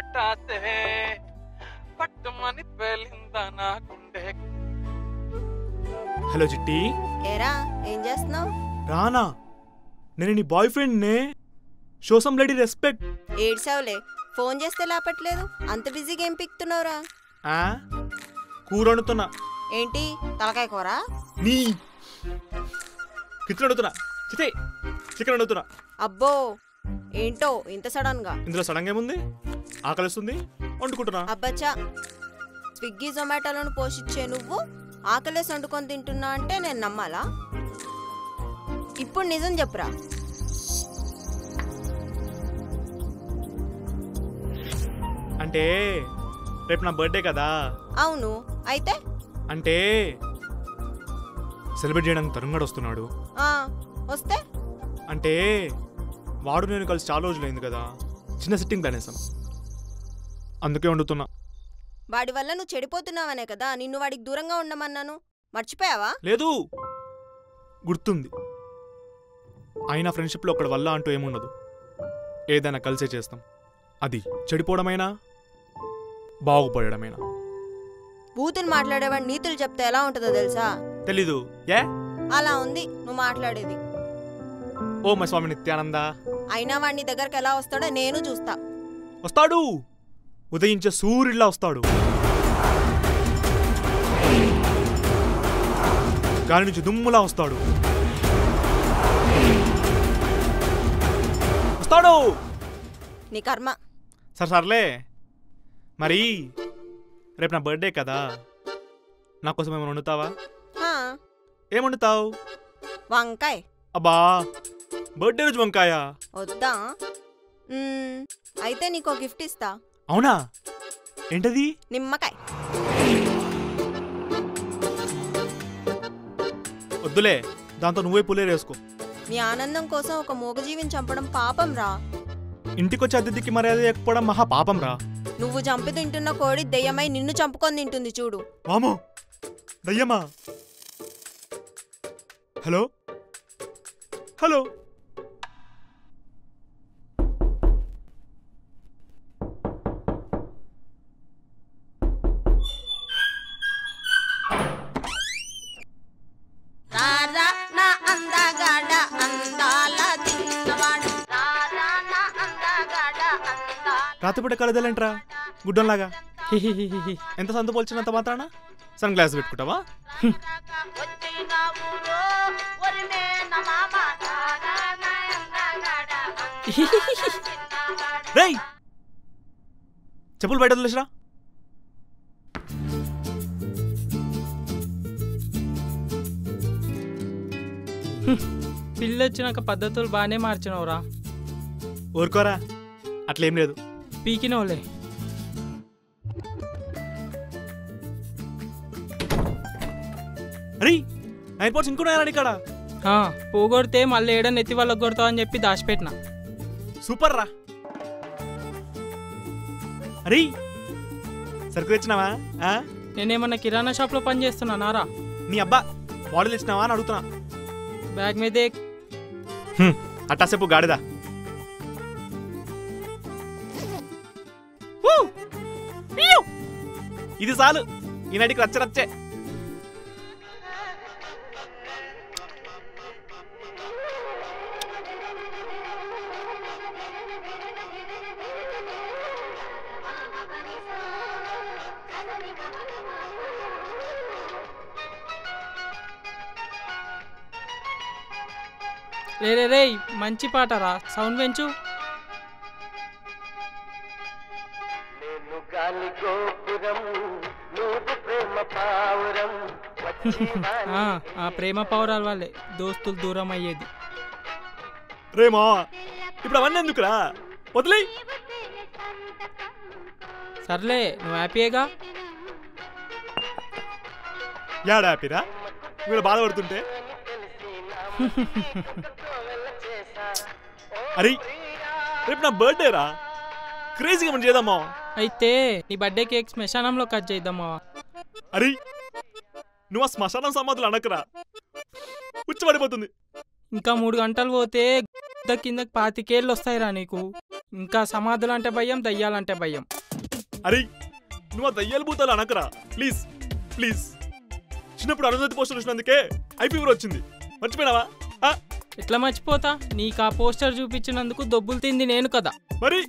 పట్టాసే పట్టుమని పేలిందా నా గుండె. హలో చిట్టి. ఏరా ఏం చేస్తున్నావు? రానా, నేను నీ బాయ్ ఫ్రెండ్ నే. Show some bloody respect. ఏడ్సావులే, ఫోన్ చేస్తే లాపట్లేదు. అంత బిజీగా ఏం పిక్తున్నావురా? కూర వండుతున్నా. ఏంటి తలకాయ కూర? నీ కిచెన్ వండుతున్నా. చికెన్ వండుతున్నా. అబ్బో ఏంటో ఇంత సడన్ గా? ఇందులో సడన్ గా ఏముంది? ఆకలిస్తుంది, వండుకుంటున్నా. అబ్బచ్చా, స్విగ్గీ జొమాటోలను పోషించే నువ్వు ఆకలేసి వండుకొని తింటున్నా అంటే నేను నమ్మాలా? ఇప్పుడు నిజం చెప్పురా. అంటే రేపు నా బర్త్డే కదా. అవును, అయితే అంటే సెలబ్రేట్ చేయడానికి తరుణ్ వస్తున్నాడు. వస్తే అంటే వాడు నేను కలిసి చాలా రోజులైంది కదా, చిన్న సిట్టింగ్ ప్లాన్ వేసాం, అందుకే వండుతున్నా. వాడి వల్ల నువ్వు చెడిపోతున్నావనే కదా నిన్ను వాడికి దూరంగా ఉండమన్నాను. మర్చిపోయావా? లేదు, గుర్తుంది. అయినా ఫ్రెండ్షిప్లో ఒకటి వల్ల అంటూ ఏముండదు, ఏదైనా కలిసే చేస్తాం. అది చెడిపోవడమైనా బాగుపడమైనా. బూతులు మాట్లాడేవాడి నీతులు చెప్తే ఎలా ఉంటుందో తెలుసా? తెలీదు. అలా ఉంది నువ్వు మాట్లాడేది. ఓ మా స్వామి నిత్యానంద. అయినా వాడిని దగ్గరకు ఎలా వస్తాడో నేను చూస్తా. వస్తాడు, ఉదయించే సూర్యుడిలా వస్తాడు. గాలి నుంచి దుమ్ములా వస్తాడు. వస్తాడు. నీ కర్మ. సర్లే, మరి రేపు నా బర్త్డే కదా, నా కోసం ఏమైనా వండుతావా? ఏం వండుతావు? వంకాయ. అబ్బా, బర్త్డే రోజు వంకాయ వద్దా? అయితే నీకో గిఫ్ట్ ఇస్తా. అవునా? ఏంటది? నిమ్మకాయ. వద్దులే, దాంతో నువ్వే పులేరేసుకో. నీ ఆనందం కోసం ఒక మూగజీవిని చంపడం పాపం రా. ఇంటికొచ్చి అతిథికి మర్యాద చేయకపోవడం మహా పాపం రా. నువ్వు చంపి తింటున్న కోడి దెయ్యమై నిన్ను చంపుకొని తింటుంది చూడు. వామో, దయ్యమా? హలో హలో, రాత్రిపూట కలదలేంట్రా గుడ్డంలాగా? ఎంత సందు పోల్చినంత మాత్రాన సన్ గ్లాస్ పెట్టుకుంటావా? రేయ్, చెప్పులు బయట వదిలేసిరా. పిల్లొచ్చినాక పద్ధతులు బాగానే మార్చినవురా. ఊరుకోరా, అట్లేం లేదు. పీకినవులే. అరే, 9 points ఇంకున్నాయా ఇక్కడ? పోగొడితే మళ్ళీ ఏడని ఎత్తి వాళ్ళకి కొడతావు అని చెప్పి దాచిపెట్టిన. సూపర్ రా. అరే, సరుకు తెచ్చినావా? నేనేమన్నా కిరాణా షాప్లో పని చేస్తున్నానారా? నీ అబ్బా, బాటిల్ తెచ్చినావా అని అడుగుతున్నా. బ్యాగ్ మీదే. అట్టాసేపు గాడిదా. ఇది చాలు, ఈనాటికి రచ్చరచ్చే. రే రే, మంచి పాటరా, సౌండ్ పెంచు. ఆ ప్రేమ పౌరాల వాళ్ళే దోస్తులు దూరం అయ్యేది. రేమా, ఇప్పుడు అవన్నీ ఎందుకురా, వదిలే. సర్లే, నువ్వు హ్యాపీయేగా? యాడ హ్యాపీరా, మీరు బాధపడుతుంటే. అరే, రేపు నా బర్త్డే రా, క్రేజీగా మనం చేద్దామా? అయితే నీ బర్త్డే కేక్ శ్మశానంలో కట్ చేద్దామా? అరే, నువ్వు ఆ శ్మశానం సమాధులు అనకరా, ఉచ్చబడిపోతుంది. ఇంకా 3 గంటలు పోతే కిందకి 25 ఏళ్ళు వస్తాయిరా నీకు. ఇంకా సమాధులు అంటే భయం, దయ్యాలంటే భయం. అరే నువ్వు ఆ దయ్యాలు భూతాలు అనకరా ప్లీజ్ ప్లీజ్. చిన్నప్పుడు అరుంధతి పోస్టర్ చూసినందుకే ఐఫీవర్ వచ్చింది, మర్చిపోయినావా? ఎట్లా మర్చిపోతా? నీకు ఆ పోస్టర్ చూపించినందుకు దొబ్బులు తింది నేను కదా. మరి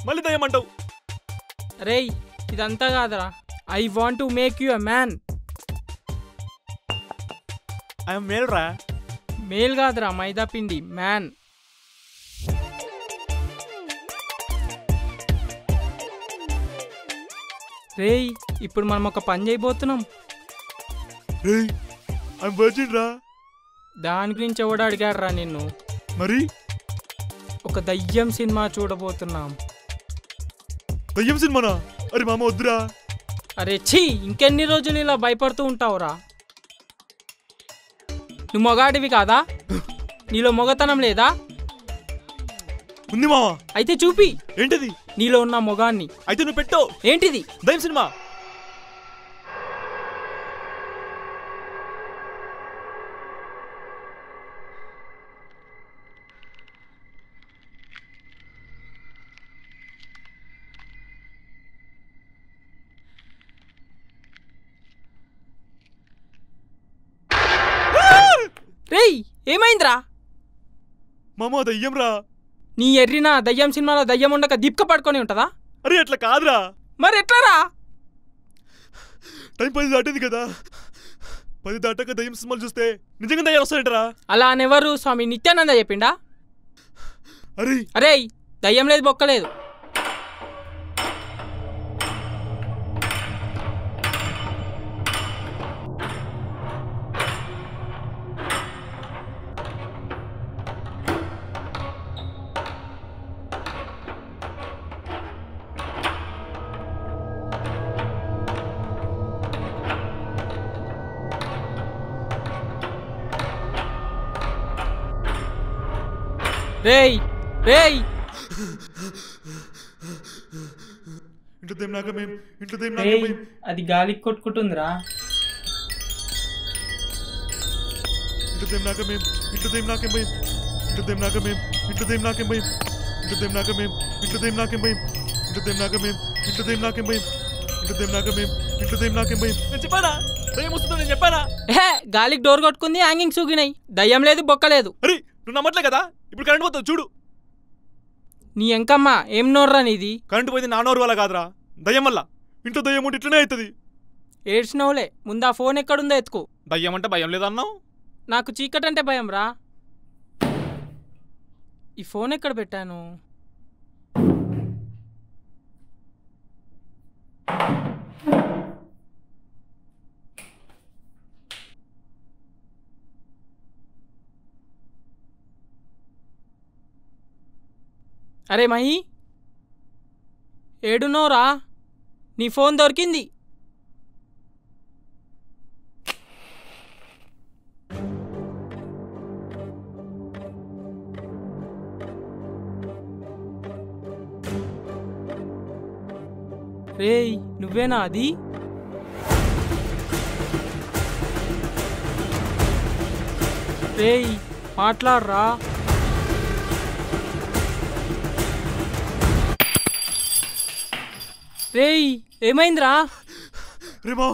మళ్ళీ దయ్యం అంటావు? రేయ్ ఇదంతా కాదురా. I want to make you a man. I'm male రా. మేల్ కాదురా, మైదా పిండి మ్యాన్. రేయ్ ఇప్పుడు మనం ఒక పని చేయబోతున్నాం. రేయ్ ఐఎమ్ వర్జిన్ రా. దాని గురించి ఎవడు అడిగాడు రా నిన్ను? మరి ఒక దయ్యం సినిమా చూడబోతున్నాం. దయ్యం సినిమానా? అరే మామ వద్దురా. అరే ఛీ, ఇంకెన్ని రోజులు ఇలా భయపడుతూ ఉంటావురా? నువ్వు మొగాడివి కాదా? నీలో మొగతనం లేదా? ఉంది మావా. అయితే చూపి. ఏంటిది? నీలో ఉన్న మొగాన్ని. అయితే నువ్వు పెట్టు. ఏంటిది? దయ్యం సినిమా. రేయ్ ఏమైందిరా? మామ దయ్యం రా. నీ ఎర్రినా దయ్యం సినిమాలో దయ్యం ఉండక దిప్క పడుకొని ఉంటదా? అరే అట్లా కాదురా. మరి ఎట్లారా? టైం 10 దాటింది కదా, 10 దాటాక దయ్యం సినిమాలు చూస్తే నిజంగా దయ్యాలు వస్తాయంటరా? అలా అనెవరు స్వామి నిత్యానంద చెప్పిండా? అరే అరే దయ్యం లేదు బొక్కలేదు. రేయ్ రేయ్ ఇంట్లో దయ్యం నాక మేం, ఇంట్లో దయ్యం నాక రేయ్ మేం. అది గాలికి కొట్టుకుంటుందిరా. ఇంట్లో దయ్యం నాక మేం, ఇంట్లో దయ్యం నాకేం భయం. ఇంట్లో దయ్యం నాక మేం, ఇంట్లో దయ్యం నాకేం భయం. ఇంట్లో దయ్యం నాక మేం, ఇంట్లో దయ్యం నాకేం భయం. ఇంట్లో దయ్యం నాక మేం, ఇంట్లో దయ్యం నాకేం భయం. ఇంట్లో దయ్యం నాక మేం, ఇంట్లో దయ్యం నాకేం భయం. నేను చెప్పానా దయ్యం వస్తుందో? నేను చెప్పానా? గాలికి డోర్ కొట్టుకుంది, హ్యాంగింగ్ సూగినాయి. దయ్యం లేదు బొక్కలేదు. అరే నువ్వు నమ్మట్లే కదా, ఇప్పుడు కరెంట్ పోతావు చూడు. నీ ఎంకమ్మా ఏం నోర్రా నీది? కరెంట్ పోయింది నా నోరు వల్ల కాదురా, దయ్యం వల్ల. ఇంట్లో దయ్యం ఉంటే ఇట్లనే అవుతుంది. ఏడ్చినవులే, ముందా ఫోన్ ఎక్కడుందో ఎత్తుకో. దయ్యం అంటే భయం లేదన్నావు. నాకు చీకటంటే భయం రా. ఈ ఫోన్ ఎక్కడ పెట్టాను? అరే మహి ఏడునోరా? నీ ఫోన్ దొరికింది. రేయ్ నువ్వేనా అది? రేయ్ మాట్లాడరా. రేయ్ ఏమైందిరా? రేమా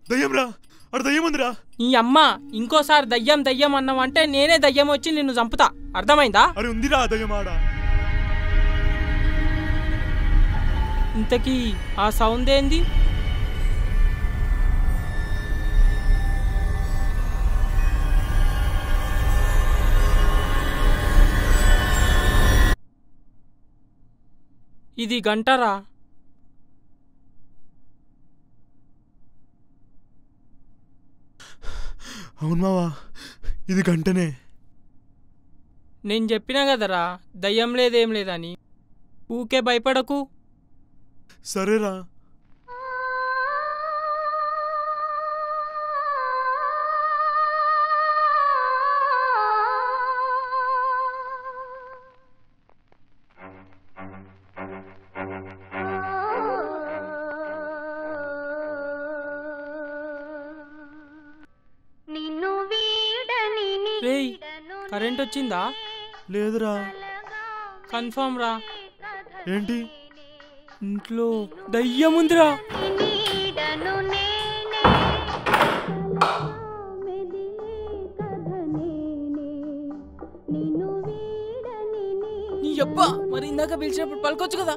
దయ్యం రా, అక్కడ దయ్యం ఉందిరా. నీ అమ్మ ఇంకోసారి దయ్యం దయ్యం అన్నావంటే నేనే దయ్యం వచ్చి నిన్ను చంపుతా, అర్థమైందా? అరే ఉందిరా దయ్యం ఆడ. ఇంతకీ ఆ సౌండ్ ఏంది? ఇది గంటరా? అవును మావా, ఇది గంటనే. నేను చెప్పినా కదరా దయ్యం లేదేం లేదని. ఊకే భయపడకు. సరేరా. రేయ్ కరెంట్ వచ్చిందా? లేదురా. కన్ఫర్మ్ రా. ఏంటి? ఇంట్లో దయ్యం ఉందిరా. నీ అబ్బా మరి ఇందాక పిలిచినప్పుడు పలుకొచ్చు కదా.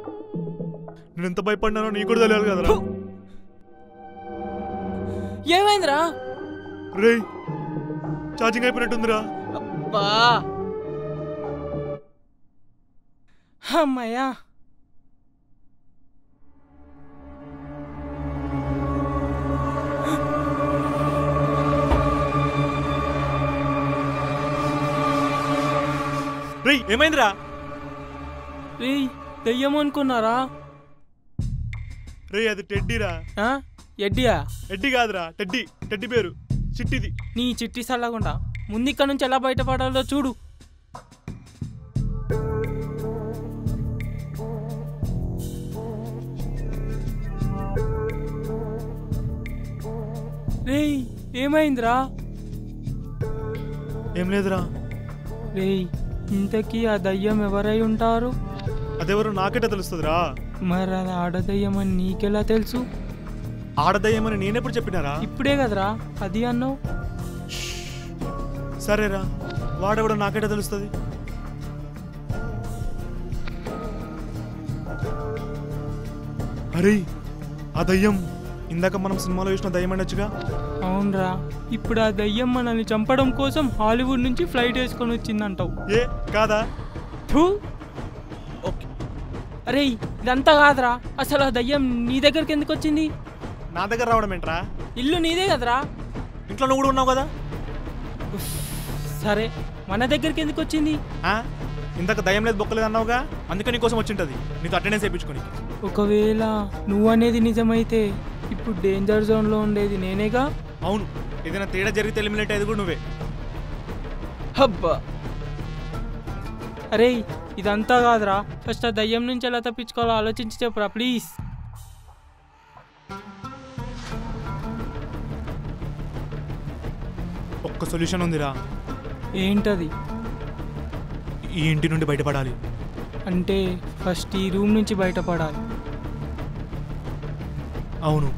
నేను ఎంత భయపడినానో నీకు కూడా తెలియాలి కదరా. ఏమైందిరా? రేయ్ ఛార్జింగ్ అయిపోయినట్టుందిరా. అబ్బా అమ్మయ్యా. రేయ్ ఏమైందిరా? రేయ్ దయ్యం అనుకున్నారా? రేయ్ అది టెడ్డీరా. ఎడ్డియా? ఎడ్డి కాదురా, టెడ్డీ. టెడ్డీ పేరు చిట్టిది. నీ చిట్టి సల్లగుండా ముందు ఇక్కడ నుంచి ఎలా బయటపడాలో చూడు. రేయ్ ఏమైందిరా? ఏం లేదురా. రేయ్ ఇంతకీ ఆ దయ్యం ఎవరై ఉంటారు? అదెవరో నాకేట తెలుస్తుందిరా. మరి అది ఆడదయ్యం అని నీకెలా తెలుసు? ఆడదయ్యమని నేనెప్పుడు చెప్పినారా? ఇప్పుడే కదరా అది అన్నావు. సరేరా, వాడెవడో నాకేట తెలుస్తుంది. అరే ఆ దయ్యం ఇందాక మనం సినిమాలో చూసిన దయ్యం అనొచ్చుగా. అవునరా, ఇప్పుడు ఆ దయ్యం మనల్ని చంపడం కోసం హాలీవుడ్ నుంచి ఫ్లైట్ వేసుకొని వచ్చిందంటావు. ఏ కాదా? ఓకే. అరే ఇదంతా కాదురా, అసలు ఆ దయ్యం నీ దగ్గరికి ఎందుకు వచ్చింది? నా దగ్గర రావడం ఏంట్రా? ఇల్లు నీదే కదరా. ఇంట్లో నువ్వు కూడా ఉన్నావు కదా. సరే మన దగ్గరికి ఎందుకు వచ్చింది? ఇందాక దయ్యం లేదు బొక్కలేదు అన్నావుగా, అందుకే నీకోసం వచ్చింటది, నీతో అటెండెన్స్ వేయించుకొని. ఒకవేళ నువ్వు అనేది నిజమైతే ఇప్పుడు డేంజర్ జోన్లో ఉండేది నేనేగా. అవును, ఏదైనా తేడా జరిగితే ఎలిమినేట్ అయ్యేది కూడా నువ్వే. హబ్బా. అరే ఇదంతా కాదురా, ఫస్ట్ ఆ దయ్యం నుంచి ఎలా తప్పించుకోవాలో ఆలోచించి చెప్పురా ప్లీజ్. ఒక్క సొల్యూషన్ ఉందిరా. ఏంటది? ఈ ఇంటి నుండి బయటపడాలి. అంటే ఫస్ట్ ఈ రూమ్ నుంచి బయటపడాలి. అవును.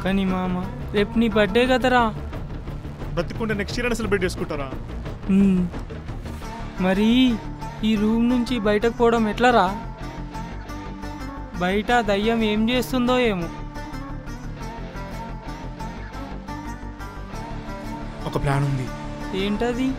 కానీ మామ రేపు నీ బర్త్డే కదరా. బ్రతికుంటే నెక్స్ట్ ఇయర్ సెలబ్రేట్ చేసుకుంటారా? మరి ఈ రూమ్ నుంచి బయటకు పోవడం ఎట్లరా? బయట దయ్యం ఏం చేస్తుందో ఏమో. ఒక ప్లాన్ ఉంది. ఏంటది?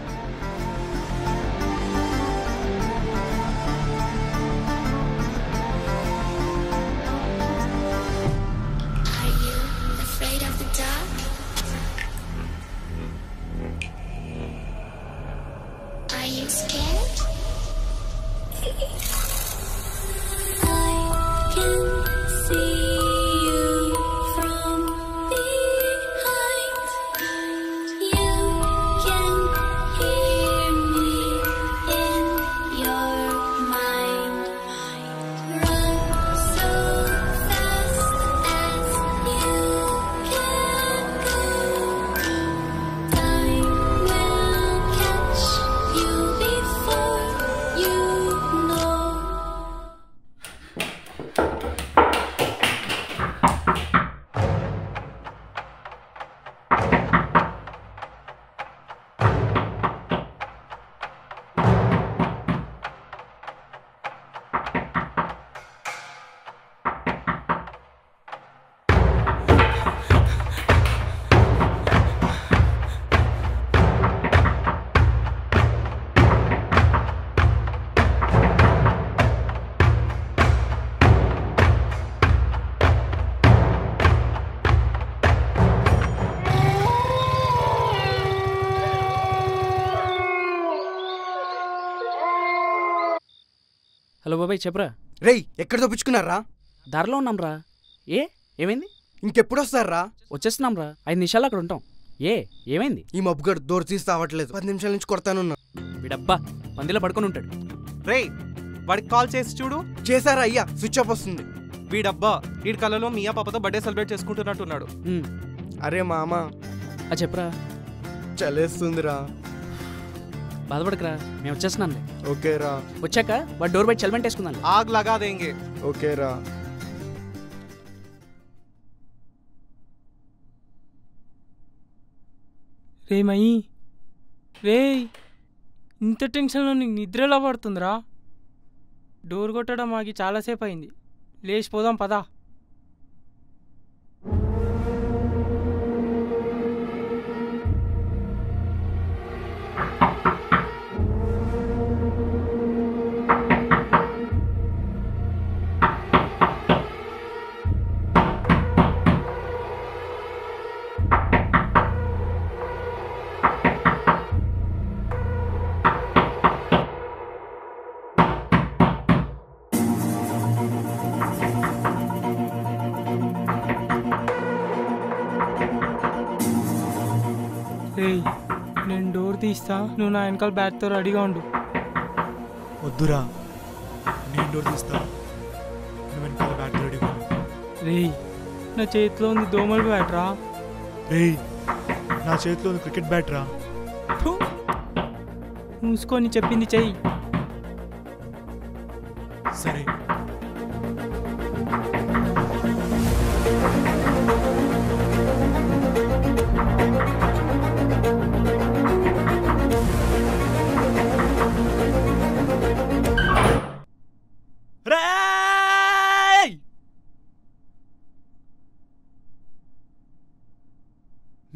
హలో బాబాయ్ చెప్పరా. రేయ్ ఎక్కడ తప్పించుకున్నారా? దారిలో ఉన్నాంరా. ఏమైంది? ఇంకెప్పుడు వస్తారా? వచ్చేస్తున్నాంరా, 5 నిమిషాలు అక్కడ ఉంటాం. ఏమైంది? ఈ మబ్బుగడు డోర్ తీసి రావట్లేదు, 10 నిమిషాల నుంచి కొడతానున్నా. వీడబ్బా పందిలో పడుకొని ఉంటాడు. రేయ్ వాడికి కాల్ చేసి చూడు. చేశారా అయ్యా, స్విచ్ ఆఫ్ వస్తుంది. వీడబ్బా వీడి కళ్ళలో మియా పాపతో బర్త్డే సెలబ్రేట్ చేసుకుంటున్నట్టున్నాడు. అరే మామా చెప్పరా. చలేస్తుందిరా. బాధపడకరా మేము వచ్చేస్తున్నానులే. ఓకే రా. వచ్చాక వాడు డోర్ బయట హెల్మెట్ వేసుకుందాం. ఆగ్ లగా దేంగే. ఓకే రా. రే మయి, రే ఇంత టెన్షన్లో నీకు నిద్ర ఎలా పడుతుందిరా? డోర్ కొట్టడం ఆగి చాలాసేపు అయింది, లేచిపోదాం పదా. రేయ్ నేను డోర్ తీస్తా, నువ్వు నా వెనకాల బ్యాట్తో రెడీగా ఉండు. వద్దురా, నేను డోర్ తీస్తా, నువ్వు వెనకాల బ్యాట్ రెడీ. రేయ్ నా చేతిలో ఉంది దోమల బ్యాట్ రా. రేయ్ నా చేతిలో ఉంది క్రికెట్ బ్యాట్ రా. ఫు, మూసుకొని చెప్పింది చెయ్యి. సరే.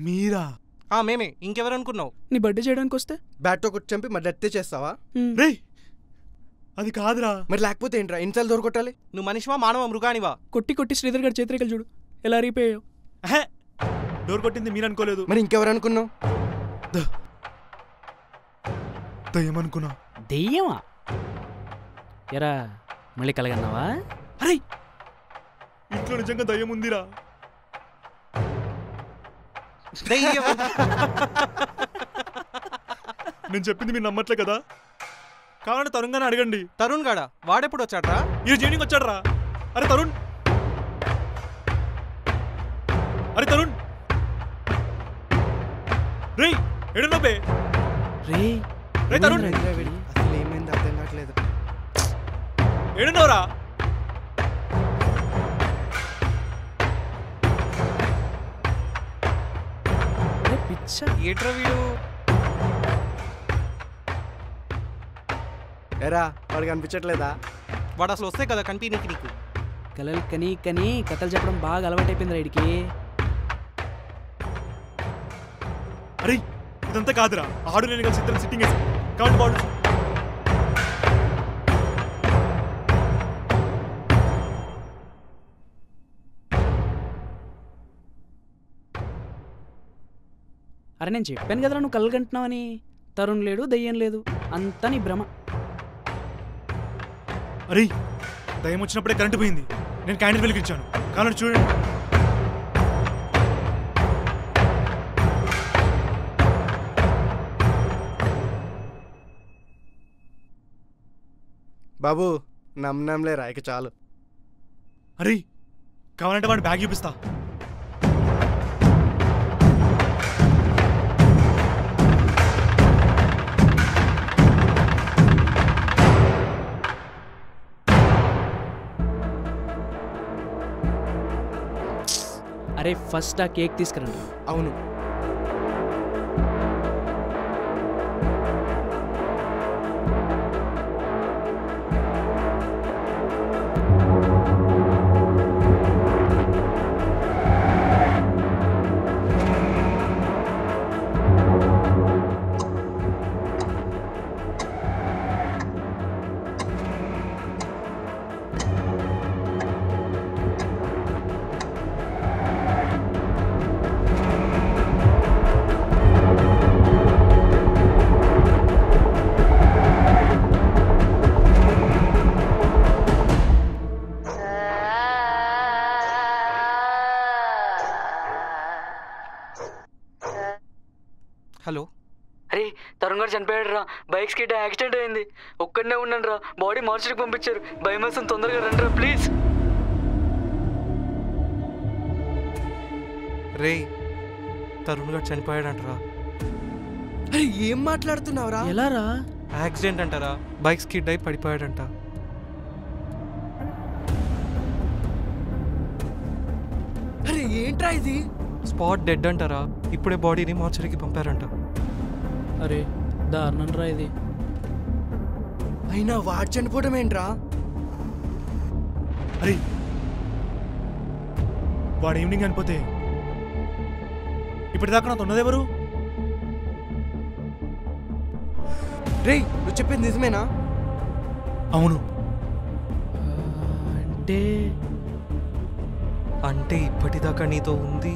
మీరా? మేమే, ఇంకెవరు అనుకున్నావు? నీ బర్త్డే చేయడానికి వస్తే బ్యాట్ ఒకటి చంపి మరి డెత్తే చేస్తావా? రేయ్ అది కాదురా. మరి లేకపోతే ఏంట్రా ఎన్నిసార్లు డోర్ కొట్టాలి? నువ్వు మనిషివా మానవ మృగానివా? కొట్టి కొట్టి శ్రీధర్ గారి చేతిరేకలు చూడు ఎలా రీపోయావు. డోర్ కొట్టింది మీరు అనుకోలేదు. మరి ఇంకెవరు అనుకున్నావు? దయ్యమనుకున్నా. దెయ్యమా? ఎరా మళ్ళీ కలగన్నావా? అరే ఇంట్లో నిజంగా దయ్యం ఉందిరా. నేను చెప్పింది మీరు నమ్మట్లే కదా? కావాలంటే తరుణ్ గానే అడగండి. తరుణ్ గాడా? వాడెప్పుడు వచ్చాడ్రా? ఈరోజు ఈవినింగ్ వచ్చాడ్రా. అరే తరుణ్, అరే తరుణ్, రేయ్ ఎడున్నోపే? రే రే తరుణ్, అసలు ఏమైంది అర్థం కావట్లేదు. ఏడున్నోరా? పిచ్చ ఏట్రా వీడు? ఎరా వాడికి అనిపించట్లేదా? వాడు అసలు వస్తే కదా కనిపించనీకి నీకు. కలలు కని కని కథలు చెప్పడం బాగా అలవాటైపోయింది రైడ్కి. అరే ఇదంతా కాదురా, ఆడు నేను కలిసి ఇద్దరం సిట్టింగ్ వేసి కాబట్టి బాడు. అరే నేను చెప్పాను కదరా నువ్వు కళ్ళు కంటున్నావని. తరుణ్ లేడు, దయ్యం లేదు, అంతా నీ భ్రమ. అరే దయ్యం వచ్చినప్పుడే కరెంటు పోయింది, నేను క్యాండిల్ వెలిగించాను. కావాలంటే చూడండి. బాబు నమ్నంలేరా ఇక చాలు. అరే కావాలంటే వాడి బ్యాగ్ చూపిస్తా. అరే ఫస్ట్ ఆ కేక్ తీసుకురండి. అవును హలో. అరే తరుణ్ గారు చనిపోయాడు రా, బైక్ స్కిడ్ యాక్సిడెంట్ అయింది. ఒక్కడనే ఉన్నాను రా, బాడీ మార్చుకి పంపించారు. భయం వేస్తుంది, తొందరగా రండి రా ప్లీజ్. రే తరుణ్ గారు చనిపోయాడంటరా. అరే ఏం మాట్లాడుతున్నావురా? ఎలా రా? యాక్సిడెంట్ అంటారా, బైక్ స్కిడ్ అయి పడిపోయాడంట. అరే ఏంట్రా ఇది? స్పాట్ డెడ్ అంటారా, ఇప్పుడే బాడీని మార్చరీకి పంపారంట. అరే దారుణం రా ఇది. అయినా వాడు చనిపోవడం ఏంట్రా? అరే వాడు ఈవినింగ్ అనిపోతే ఇప్పటిదాకా నాతో ఉన్నదెవరు? రేయ్ నువ్వు చెప్పేది నిజమేనా? అవును. అంటే అంటే ఇప్పటిదాకా నీతో ఉంది